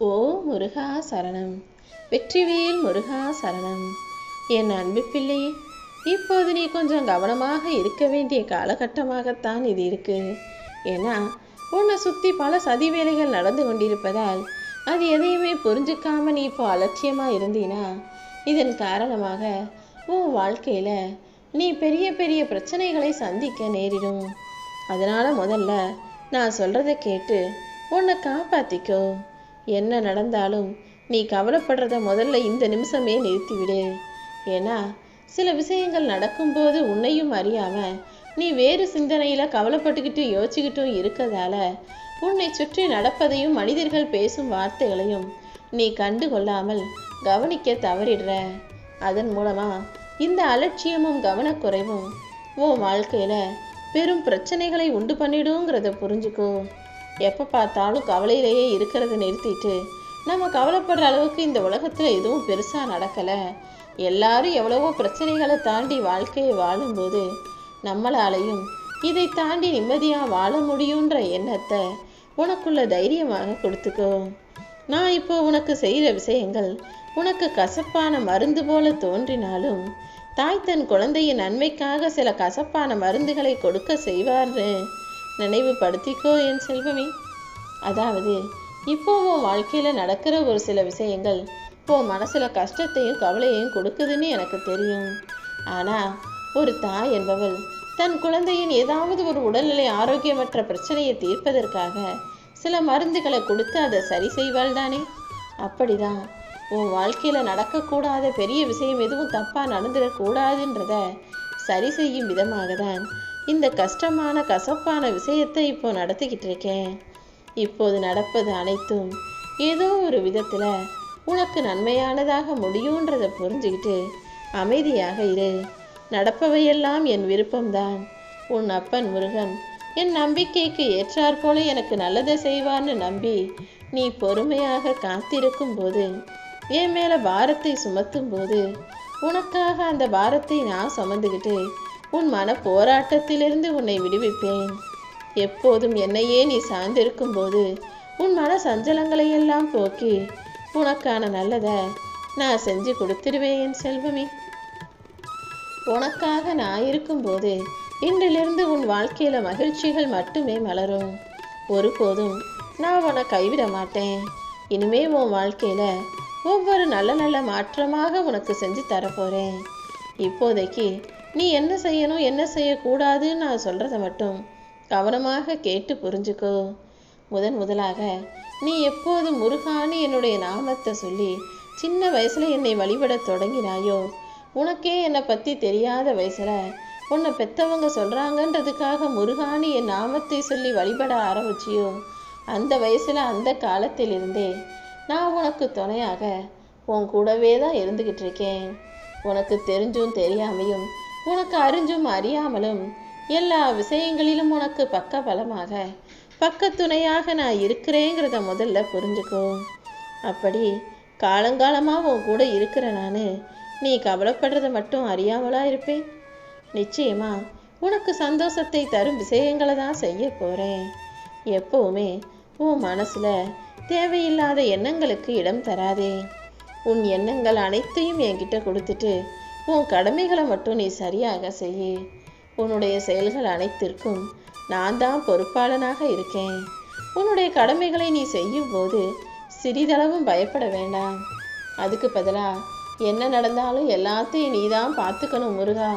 ஓ முருகா சரணம், வெற்றிவேல் முருகா சரணம். என் அன்பு பிள்ளையே, இப்போது நீ கொஞ்சம் கவனமாக இருக்க வேண்டிய காலகட்டமாகத்தான் இது இருக்கு. ஏன்னா உன்னை சுற்றி பல சதி வேலைகள் நடந்து கொண்டிருப்பதால் அது எதையுமே புரிஞ்சுக்காம நீ இப்போ அலட்சியமாக இருந்தீனா இதன் காரணமாக உன் வாழ்க்கையில் நீ பெரிய பெரிய பிரச்சனைகளை சந்திக்க நேரிடும். அதனால் முதல்ல நான் சொல்கிறத கேட்டு உன்னை காப்பாற்றிக்கோ. என்ன நடந்தாலும் நீ கவலைப்படுறத முதல்ல இந்த நிமிஷமே நிறுத்திவிடு. ஏன்னா சில விஷயங்கள் நடக்கும்போது உன்னையும் அறியாமல் நீ வேறு சிந்தனையில் கவலைப்பட்டுக்கிட்டு யோசிச்சுக்கிட்டும் இருக்கிறதால உன்னை சுற்றி நடப்பதையும் மனிதர்கள் பேசும் வார்த்தைகளையும் நீ கண்டு கொள்ளாமல் கவனிக்க தவறிடுற. அதன் மூலமாக இந்த அலட்சியமும் கவனக்குறைவும் உன் வாழ்க்கையில் பெரும் பிரச்சனைகளை உண்டு பண்ணிடுங்கிறத புரிஞ்சுக்கோ. எப்போ பார்த்தாலும் கவலையிலேயே இருக்கிறத நிறுத்திட்டு நம்ம கவலைப்படுற அளவுக்கு இந்த உலகத்தில் எதுவும் பெருசாக நடக்கலை. எல்லாரும் எவ்வளவோ பிரச்சனைகளை தாண்டி வாழ்க்கையை வாழும்போது நம்மளாலையும் இதை தாண்டி நிம்மதியாக வாழ முடியுன்ற எண்ணத்தை உனக்குள்ள தைரியமாக கொடுத்துக்கோ. நான் இப்போ உனக்கு செய்கிற விஷயங்கள் உனக்கு கசப்பான மருந்து போல தோன்றினாலும் தாய் தன் குழந்தையின் நன்மைக்காக சில கசப்பான மருந்துகளை கொடுக்க செய்வார்னு நினைவுபடுத்திக்கோ என் செல்வமே. அதாவது இப்போ உன் வாழ்க்கையில் நடக்கிற ஒரு சில விஷயங்கள் உன் மனசில் கஷ்டத்தையும் கவலையையும் கொடுக்குதுன்னு எனக்கு தெரியும். ஆனால் ஒரு தாய் என்பவள் தன் குழந்தையின் ஏதாவது ஒரு உடல்நிலை ஆரோக்கியமற்ற பிரச்சனையை தீர்ப்பதற்காக சில மருந்துகளை கொடுத்து அதை சரி செய்வாள் தானே. அப்படிதான் உன் வாழ்க்கையில் நடக்கக்கூடாத பெரிய விஷயம் எதுவும் தப்பாக நடந்துடக்கூடாதுன்றத சரி செய்யும் விதமாக தான் இந்த கஷ்டமான கசப்பான விஷயத்தை இப்போ நடத்திக்கிட்டு இருக்கேன். இப்போது நடப்பது அனைத்தும் ஏதோ ஒரு விதத்தில் உனக்கு நன்மையானதாக முடியுன்றதை புரிஞ்சுக்கிட்டு அமைதியாக இரு. நடப்பவையெல்லாம் என் விருப்பம்தான். உன் அப்பன் முருகன் என் நம்பிக்கைக்கு ஏற்றாற் போல எனக்கு நல்லதை செய்வான்னு நம்பி நீ பொறுமையாக காத்திருக்கும் போது என் மேலே பாரத்தை சுமத்தும் போது உனக்காக அந்த பாரத்தை நான் சுமந்துக்கிட்டு உன் மன போராட்டத்திலிருந்து உன்னை விடுவிப்பேன். எப்போதும் என்னையே நீ சார்ந்திருக்கும் போது உன் மன சஞ்சலங்களை எல்லாம் போக்கி உனக்கான நல்லதை நான் செஞ்சு கொடுத்துடுவேன் என் செல்வமே. உனக்காக நான் இருக்கும்போது இன்றிலிருந்து உன் வாழ்க்கையில் மகிழ்ச்சிகள் மட்டுமே மலரும். ஒருபோதும் நான் உன்னை கைவிட மாட்டேன். இனிமே உன் வாழ்க்கையில் ஒவ்வொரு நல்ல நல்ல மாற்றமாக உனக்கு செஞ்சு தரப்போகிறேன். இப்போதைக்கு நீ என்ன செய்யணும் என்ன செய்யக்கூடாதுன்னு நான் சொல்கிறத மட்டும் கவனமாக கேட்டு புரிஞ்சுக்கோ. முதலாக நீ எப்போது முருகான்னு என்னுடைய நாமத்தை சொல்லி சின்ன வயசில் என்னை வழிபட தொடங்கினாயோ, உனக்கே என்னை பற்றி தெரியாத வயசில் உன்னை பெற்றவங்க சொல்கிறாங்கன்றதுக்காக முருகான்னு என் நாமத்தை சொல்லி வழிபட ஆரம்பிச்சியோ, அந்த வயசில் அந்த காலத்திலிருந்தே நான் உனக்கு துணையாக உன் கூடவே தான் இருந்துக்கிட்டு இருக்கேன். உனக்கு தெரிஞ்சும் தெரியாமையும் உனக்கு அறிஞ்சும் அறியாமலும் எல்லா விஷயங்களிலும் உனக்கு பக்க பலமாக பக்கத்துணையாக நான் இருக்கிறேங்கிறத முதல்ல புரிஞ்சுக்கோ. அப்படி காலங்காலமாக உன் கூட இருக்கிற நான் நீ கவலைப்படுறத மட்டும் அறியாமலா இருப்பேன். நிச்சயமா உனக்கு சந்தோஷத்தை தரும் விஷயங்களை தான் செய்ய போகிறேன். எப்பவுமே உன் மனசில் தேவையில்லாத எண்ணங்களுக்கு இடம் தராதே. உன் எண்ணங்கள் அனைத்தையும் என்கிட்ட கொடுத்துட்டு உன் கடமைகளை மட்டும் நீ சரியாக செய்ய. உன்னுடைய செயல்கள் அனைத்திற்கும் நான் தான் பொறுப்பாளனாக இருக்கேன். உன்னுடைய கடமைகளை நீ செய்யும் போது சிறிதளவும் பயப்பட வேண்டாம். அதுக்கு பதிலாக என்ன நடந்தாலும் எல்லாத்தையும் நீ தான் பார்த்துக்கணும் முருகா,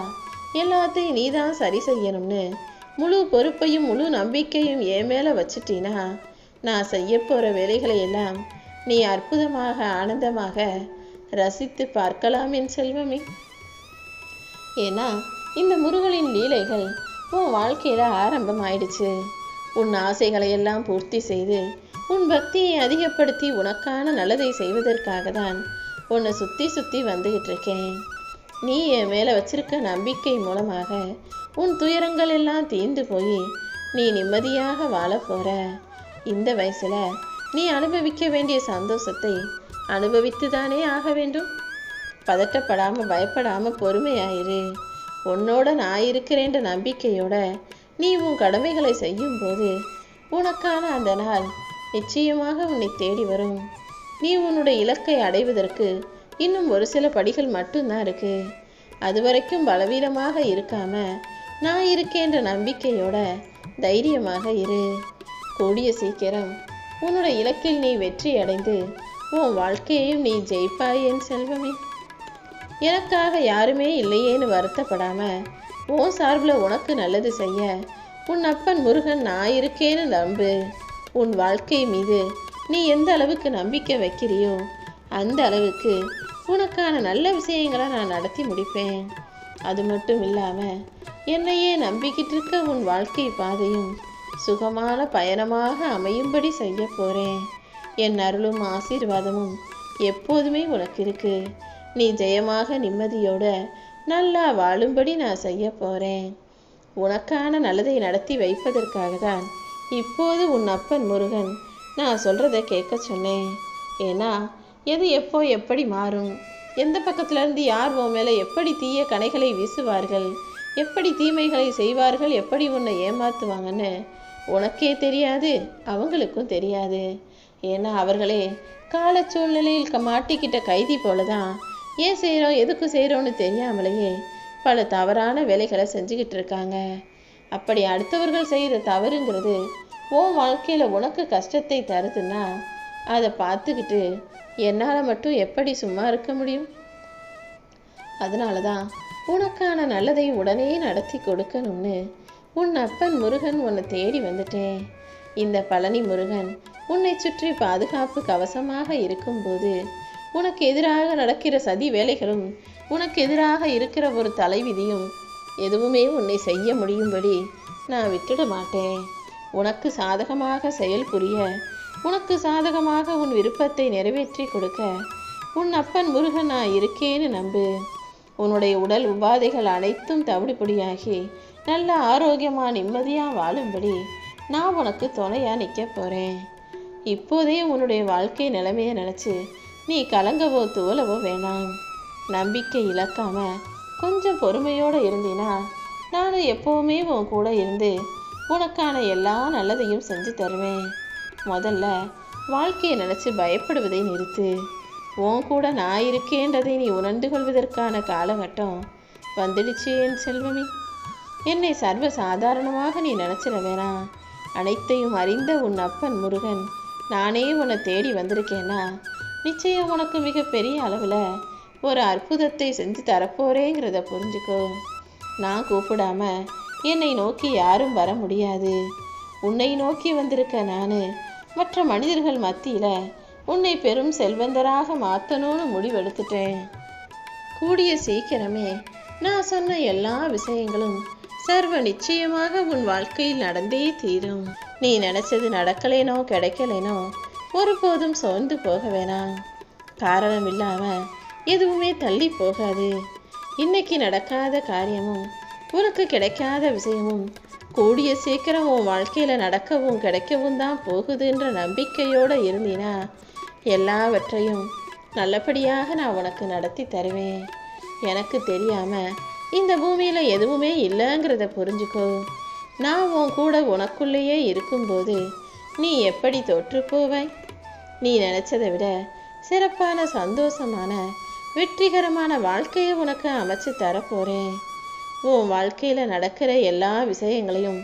எல்லாத்தையும் நீ தான் சரி செய்யணும்னு முழு பொறுப்பையும் முழு நம்பிக்கையும் என் மேலே வச்சிட்டினா நான் செய்ய போகிற வேலைகளை எல்லாம் நீ அற்புதமாக ஆனந்தமாக ரசித்து பார்க்கலாம் என் செல்வமே. ஏன்னா இந்த முருகனின் லீலைகள் உன் வாழ்க்கையில் ஆரம்பம் ஆயிடுச்சு. உன் ஆசைகளை எல்லாம் பூர்த்தி செய்து உன் பக்தியை அதிகப்படுத்தி உனக்கான நல்லதை செய்வதற்காக தான் உன்னை சுற்றி சுற்றி வந்துக்கிட்டு இருக்கேன். நீ என் மேலே வச்சிருக்க நம்பிக்கை மூலமாக உன் துயரங்கள் எல்லாம் தீர்ந்து போய் நீ நிம்மதியாக வாழ போகிற. இந்த வயசில் நீ அனுபவிக்க வேண்டிய சந்தோஷத்தை அனுபவித்து தானே ஆக வேண்டும். பதட்டப்படாமல் பயப்படாமல் பொறுமையாயிரு. உன்னோட நான் இருக்கிறேன்ற நம்பிக்கையோட நீ உன் கடமைகளை செய்யும்போது உனக்கான அந்த நாள் நிச்சயமாக உன்னை தேடி வரும். நீ உன்னுடைய இலக்கை அடைவதற்கு இன்னும் ஒரு சில படிகள் மட்டும்தான் இருக்கு. அது வரைக்கும் பலவீனமாக இருக்காம நான் இருக்கேன்ற நம்பிக்கையோட தைரியமாக இரு. கூடிய சீக்கிரம் உன்னோட இலக்கில் நீ வெற்றி அடைந்து உன் வாழ்க்கையையும் நீ ஜெயிப்பாய் என் செல்வமே. எனக்காக யாருமே இல்லையேன்னு வருத்தப்படாம உன் சார்பில் உனக்கு நல்லது செய்ய உன் அப்பன் முருகன் நான் இருக்கேன்னு நம்பு. உன் வாழ்க்கை மீது நீ எந்த அளவுக்கு நம்பிக்கை வைக்கிறியோ அந்த அளவுக்கு உனக்கான நல்ல விஷயங்களை நான் நடத்தி முடிப்பேன். அது மட்டும் இல்லாமல் என்னையே நம்பிக்கிட்டு இருக்க உன் வாழ்க்கை பாதையும் சுகமான பயணமாக அமையும்படி செய்ய போகிறேன். என் அருளும் ஆசீர்வாதமும் எப்போதுமே உனக்கு இருக்கு. நீ ஜெயமாக நிம்மதியோட நல்லா வாழும்படி நான் செய்ய போகிறேன். உனக்கான நல்லதை நடத்தி வைப்பதற்காக தான் இப்போது உன் அப்பன் முருகன் நான் சொல்கிறத கேட்க சொன்னேன். ஏன்னா எது எப்போ எப்படி மாறும், எந்த பக்கத்துலேருந்து யார் உன் மேலே எப்படி தீய கணைகளை வீசுவார்கள், எப்படி தீமைகளை செய்வார்கள், எப்படி உன்னை ஏமாற்றுவாங்கன்னு உனக்கே தெரியாது, அவங்களுக்கும் தெரியாது. ஏன்னா அவர்களே கால சூழ்நிலையில் மாட்டிக்கிட்ட கைதி போல தான் ஏன் செய்கிறோம் எதுக்கு செய்கிறோன்னு தெரியாமலேயே பல தவறான வேலைகளை செஞ்சுக்கிட்டு இருக்காங்க. அப்படி அடுத்தவர்கள் செய்கிற தவறுங்கிறது உன் வாழ்க்கையில் உனக்கு கஷ்டத்தை தருதுன்னா அதை பார்த்துக்கிட்டு என்னால் மட்டும் எப்படி சும்மா இருக்க முடியும்? அதனால தான் உனக்கான நல்லதை உடனே நடத்தி கொடுக்கணும்னு உன் அப்பன் முருகன் உன்னை தேடி வந்துட்டேன். இந்த பழனி முருகன் உன்னை சுற்றி பாதுகாப்பு கவசமாக இருக்கும்போது உனக்கு எதிராக நடக்கிற சதி வேலைகளும் உனக்கு எதிராக இருக்கிற ஒரு தலைவிதியும் எதுவுமே உன்னை செய்ய முடியும்படி நான் விட்டுட மாட்டேன். உனக்கு சாதகமாக செயல் புரிய, உனக்கு சாதகமாக உன் விருப்பத்தை நிறைவேற்றி கொடுக்க உன் அப்பன் முருகன் நான் இருக்கேன்னு நம்பு. உன்னுடைய உடல் உபாதைகள் அனைத்தும் தவிடுபடியாகி நல்ல ஆரோக்கியமாக நிம்மதியாக வாழும்படி நான் உனக்கு துணையாக நிற்க போகிறேன். இப்போதே உன்னுடைய வாழ்க்கை நிலைமையை நினச்சி நீ கலங்கவோ துவலவோ வேணாம். நம்பிக்கை இழக்காம கொஞ்சம் பொறுமையோடு இருந்தினா நானும் எப்போவுமே உன் கூட இருந்து உனக்கான எல்லா நல்லதையும் செஞ்சு தருவேன். முதல்ல வாழ்க்கையை நினச்சி பயப்படுவதை நிறுத்து. உன் கூட நான் இருக்கேன்றதை நீ உணர்ந்து கொள்வதற்கான காலகட்டம் வந்துடுச்சு என் செல்வமே. என்னை சர்வ சாதாரணமாக நீ நினச்சிட வேணாம். அனைத்தையும் அறிந்த உன் அப்பன் முருகன் நானே உன்னை தேடி வந்திருக்கேன்னா நிச்சயம் உனக்கு மிகப்பெரிய அளவில் ஒரு அற்புதத்தை செஞ்சு தரப்போறேங்கிறத புரிஞ்சுக்கோ. நான் கூப்பிடாம என்னை நோக்கி யாரும் வர முடியாது. உன்னை நோக்கி வந்திருக்க நான் மற்ற மனிதர்கள் மத்தியில் உன்னை பெரும் செல்வந்தராக மாற்றணும்னு முடிவெடுத்துட்டேன். கூடிய சீக்கிரமே நான் சொன்ன எல்லா விஷயங்களும் சர்வ நிச்சயமாக உன் வாழ்க்கையில் நடந்தே தீரும். நீ நினைச்சது நடக்கலேனோ கிடைக்கலேனோ ஒருபோதும் சோர்ந்து போக வேணாம். காரணம் இல்லாம எதுவுமே தள்ளி போகாது. இன்னைக்கு நடக்காத காரியமும் உனக்கு கிடைக்காத விஷயமும் கூடிய சீக்கிரம் உன் வாழ்க்கையில நடக்கவும் கிடைக்கவும் தான் போகுதுன்ற நம்பிக்கையோடு இருந்தினா எல்லாவற்றையும் நல்லபடியாக நான் உனக்கு நடத்தி தருவேன். எனக்கு தெரியாம இந்த பூமியில எதுவுமே இல்லைங்கிறத புரிஞ்சுக்கோ. நான் உன் கூட உனக்குள்ளேயே இருக்கும்போது நீ எப்படி தோற்று போவாய்? நீ நினைச்சதை விட சிறப்பான சந்தோஷமான வெற்றிகரமான வாழ்க்கையை உனக்கு அமைச்சு தரப்போறேன். உன் வாழ்க்கையில நடக்கிற எல்லா விஷயங்களையும்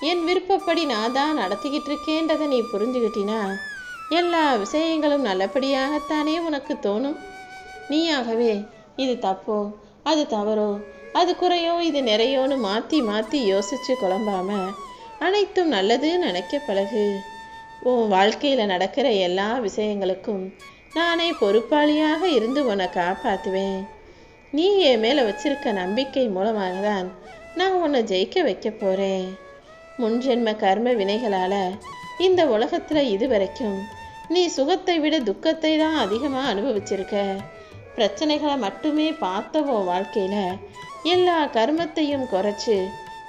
என் விருப்பப்படி நான் தான் நடத்திக்கிட்டு இருக்கேன்றதை நீ புரிஞ்சுக்கிட்டினா எல்லா விஷயங்களும் நல்லபடியாகத்தானே உனக்கு தோணும். நீயாகவே இது தப்போ அது தவறோ அது குறையோ இது நிறையோன்னு மாற்றி மாற்றி யோசித்து குழம்பாம அனைத்தும் நல்லது நினைக்க பழகு. உன் வாழ்க்கையில் நடக்கிற எல்லா விஷயங்களுக்கும் நானே பொறுப்பாளியாக இருந்து உன்னை காப்பாற்றுவேன். நீ என் மேலே வச்சிருக்க நம்பிக்கை மூலமாக தான் நான் உன்னை ஜெயிக்க வைக்க போகிறேன். முன்ஜென்ம கர்ம வினைகளால் இந்த உலகத்தில் இதுவரைக்கும் நீ சுகத்தை விட துக்கத்தை தான் அதிகமாக அனுபவிச்சிருக்க. பிரச்சனைகளை மட்டுமே பார்த்த உன் வாழ்க்கையில் எல்லா கர்மத்தையும் குறைச்சி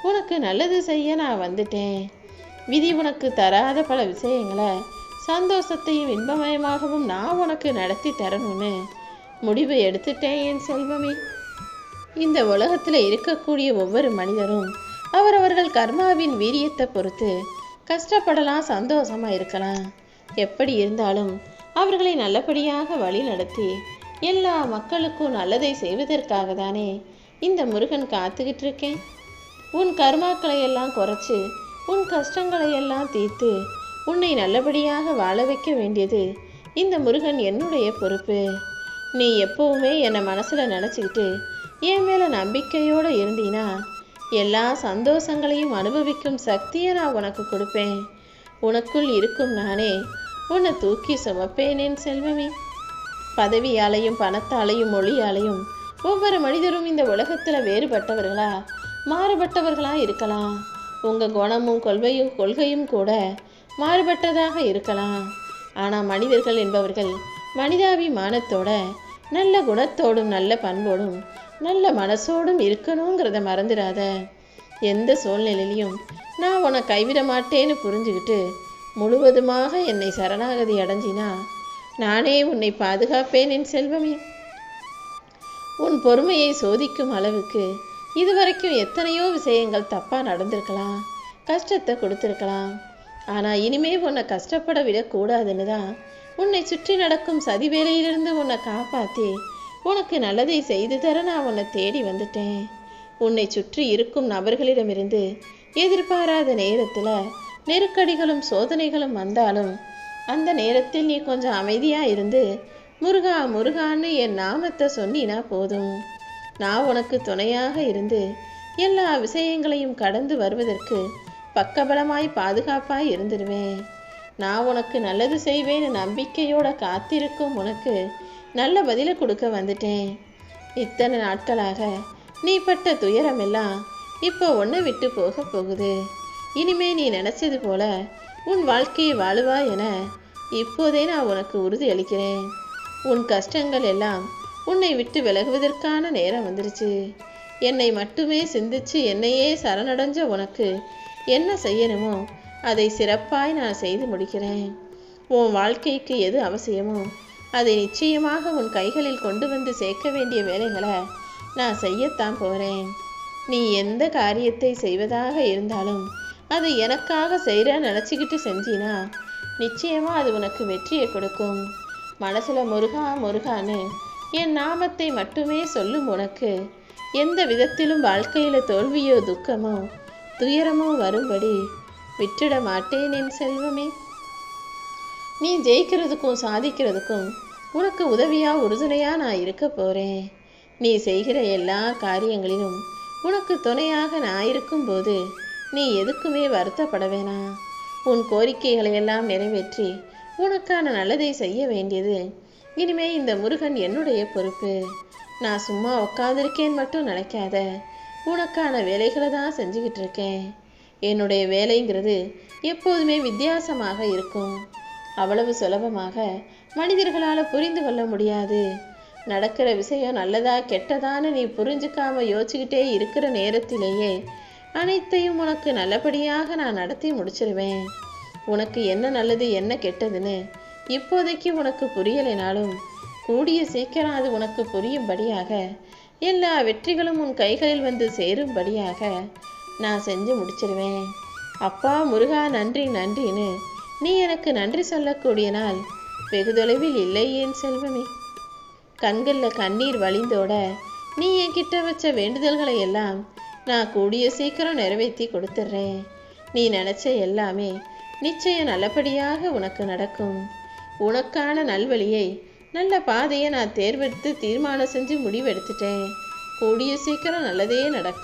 உனக்கு நல்லது செய்ய நான் வந்துட்டேன். விதி உனக்கு தராத பல விஷயங்களை சந்தோஷத்தையும் இன்பமயமாகவும் நான் உனக்கு நடத்தி தரணும்னு முடிவு எடுத்துட்டேன் என் செல்வமே. இந்த உலகத்தில் இருக்கக்கூடிய ஒவ்வொரு மனிதரும் அவரவர்கள் கர்மாவின் வீரியத்தை பொறுத்து கஷ்டப்படலாம், சந்தோஷமாக இருக்கலாம். எப்படி இருந்தாலும் அவர்களை நல்லபடியாக வழி நடத்தி எல்லா மக்களுக்கும் நல்லதை செய்வதற்காக தானே இந்த முருகன் காத்துக்கிட்டு இருக்கேன். உன் கர்மாக்களை எல்லாம் குறைச்சு உன் கஷ்டங்களை எல்லாம் தீர்த்து உன்னை நல்லபடியாக வாழ வைக்க வேண்டியது இந்த முருகன் என்னுடைய பொறுப்பு. நீ எப்பவுமே என்னை மனசில் நினச்சிக்கிட்டு என் மேலே நம்பிக்கையோடு இருந்தீனா எல்லா சந்தோஷங்களையும் அனுபவிக்கும் சக்தியை நான் உனக்கு கொடுப்பேன். உனக்குள் இருக்கும் நானே உன்னை தூக்கி சுமப்பேன் என் செல்வமே. பதவியாலையும் பணத்தாலையும் மொழியாலையும் ஒவ்வொரு மனிதரும் இந்த உலகத்தில் வேறுபட்டவர்களா மாறுபட்டவர்களா இருக்கலாம். உங்கள் குணமும் கொள்கையும் கூட மாறுபட்டதாக இருக்கலாம். ஆனால் மனிதர்கள் என்பவர்கள் மனிதாபிமானத்தோட நல்ல குணத்தோடும் நல்ல பண்போடும் நல்ல மனசோடும் இருக்கணுங்கிறத மறந்துடாத. எந்த சூழ்நிலையிலையும் நான் உன்னை கைவிட மாட்டேன்னு புரிஞ்சுக்கிட்டு முழுவதுமாக என்னை சரணாகதி அடைஞ்சினா நானே உன்னை பாதுகாப்பேன் என் செல்வமே. உன் பொறுமையை சோதிக்கும் அளவுக்கு இதுவரைக்கும் எத்தனையோ விஷயங்கள் தப்பாக நடந்திருக்கலாம், கஷ்டத்தை கொடுத்துருக்கலாம். ஆனால் இனிமே உன்னை கஷ்டப்பட விடக்கூடாதுன்னு தான் உன்னை சுற்றி நடக்கும் சதி வேலையிலிருந்து உன்னை காப்பாற்றி உனக்கு நல்லதை செய்து தர நான் உன்னை தேடி வந்துட்டேன். உன்னை சுற்றி இருக்கும் நபர்களிடமிருந்து எதிர்பாராத நேரத்தில் நெருக்கடிகளும் சோதனைகளும் வந்தாலும் அந்த நேரத்தில் நீ கொஞ்சம் அமைதியாக இருந்து முருகா முருகான்னு என் நாமத்தை சொன்னினா போதும். நான் உனக்கு துணையாக இருந்து எல்லா விஷயங்களையும் கடந்து வருவதற்கு பக்கபலமாய் பாதுகாப்பாய் இருந்துடுவேன். நான் உனக்கு நல்லது செய்வேன்னு நம்பிக்கையோட காத்திருக்கும் உனக்கு நல்ல பதிலை கொடுக்க வந்துட்டேன். இத்தனை நாட்களாக நீ பட்ட துயரமெல்லாம் இப்போ உன்னை விட்டு போக போகுது. இனிமே நீ நினைச்சது போல உன் வாழ்க்கையை வாழுவா என இப்போதே நான் உனக்கு உறுதி அளிக்கிறேன். உன் கஷ்டங்கள் எல்லாம் உன்னை விட்டு விலகுவதற்கான நேரம் வந்துருச்சு. என்னை மட்டுமே சிந்திச்சு என்னையே சரணடைஞ்ச உனக்கு என்ன செய்யணுமோ அதை சிறப்பாய் நான் செய்து முடிக்கிறேன். உன் வாழ்க்கைக்கு எது அவசியமோ அதை நிச்சயமாக உன் கைகளில் கொண்டு வந்து சேர்க்க வேண்டிய வேலைகளை நான் செய்யத்தான் போகிறேன். நீ எந்த காரியத்தை செய்வதாக இருந்தாலும் அதை எனக்காக செய்கிற நினச்சிக்கிட்டு செஞ்சினா நிச்சயமாக அது உனக்கு வெற்றியை கொடுக்கும். மனசில் முருகா முருகான்னு என் நாமத்தை மட்டுமே சொல்லும் உனக்கு எந்த விதத்திலும் வாழ்க்கையில் தோல்வியோ துக்கமோ துயரமோ வரும்படி விட்டுட மாட்டேன் என் செல்வமே. நீ ஜெயிக்கிறதுக்கும் சாதிக்கிறதுக்கும் உனக்கு உதவியாக உறுதுணையாக நான் இருக்க போகிறேன். நீ செய்கிற எல்லா காரியங்களிலும் உனக்கு துணையாக நான் இருக்கும்போது நீ எதுக்குமே வருத்தப்பட வேணாம். உன் கோரிக்கைகளை எல்லாம் நிறைவேற்றி உனக்கான நல்லதை செய்ய வேண்டியது இனிமே இந்த முருகன் என்னுடைய பொறுப்பு. நான் சும்மா உட்காந்துருக்கேன்னு மட்டும் நினைக்காத. உனக்கான வேலைகளை தான் செஞ்சுக்கிட்டு இருக்கேன். என்னுடைய வேலைங்கிறது எப்போதுமே வித்தியாசமாக இருக்கும். அவ்வளவு சுலபமாக மனிதர்களால் புரிந்து கொள்ள முடியாது. நடக்கிற விஷயம் நல்லதா கெட்டதான்னு நீ புரிஞ்சுக்காம யோசிச்சுக்கிட்டே இருக்கிற நேரத்திலேயே அனைத்தையும் உனக்கு நல்லபடியாக நான் நடத்தி முடிச்சிருவேன். உனக்கு என்ன நல்லது என்ன கெட்டதுன்னு இப்போதைக்கு உனக்கு புரியலைனாலும் கூடிய சீக்கிரம் அது உனக்கு புரியும்படியாக எல்லா வெற்றிகளும் உன் கைகளில் வந்து சேரும்படியாக நான் செஞ்சு முடிச்சிருவேன். அப்பா முருகா நன்றி நன்றின்னு நீ எனக்கு நன்றி சொல்லக்கூடிய நாள் வெகு தொலைவில் இல்லை என் செல்வமே. கண்களில் கண்ணீர் வழிந்தோட நீ என்கிட்ட வச்ச வேண்டுதல்களை எல்லாம் நான் கூடிய சீக்கிரம் நிறைவேற்றி கொடுத்துட்றேன். நீ நினச்ச எல்லாமே நிச்சயம் நல்லபடியாக உனக்கு நடக்கும். உனக்கான நல்வழியை நல்ல பாதையை நான் தேர்வெடுத்து தீர்மானம் செஞ்சு முடிவெடுத்துட்டேன். கூடிய சீக்கிரம் நல்லதே நடக்கும்.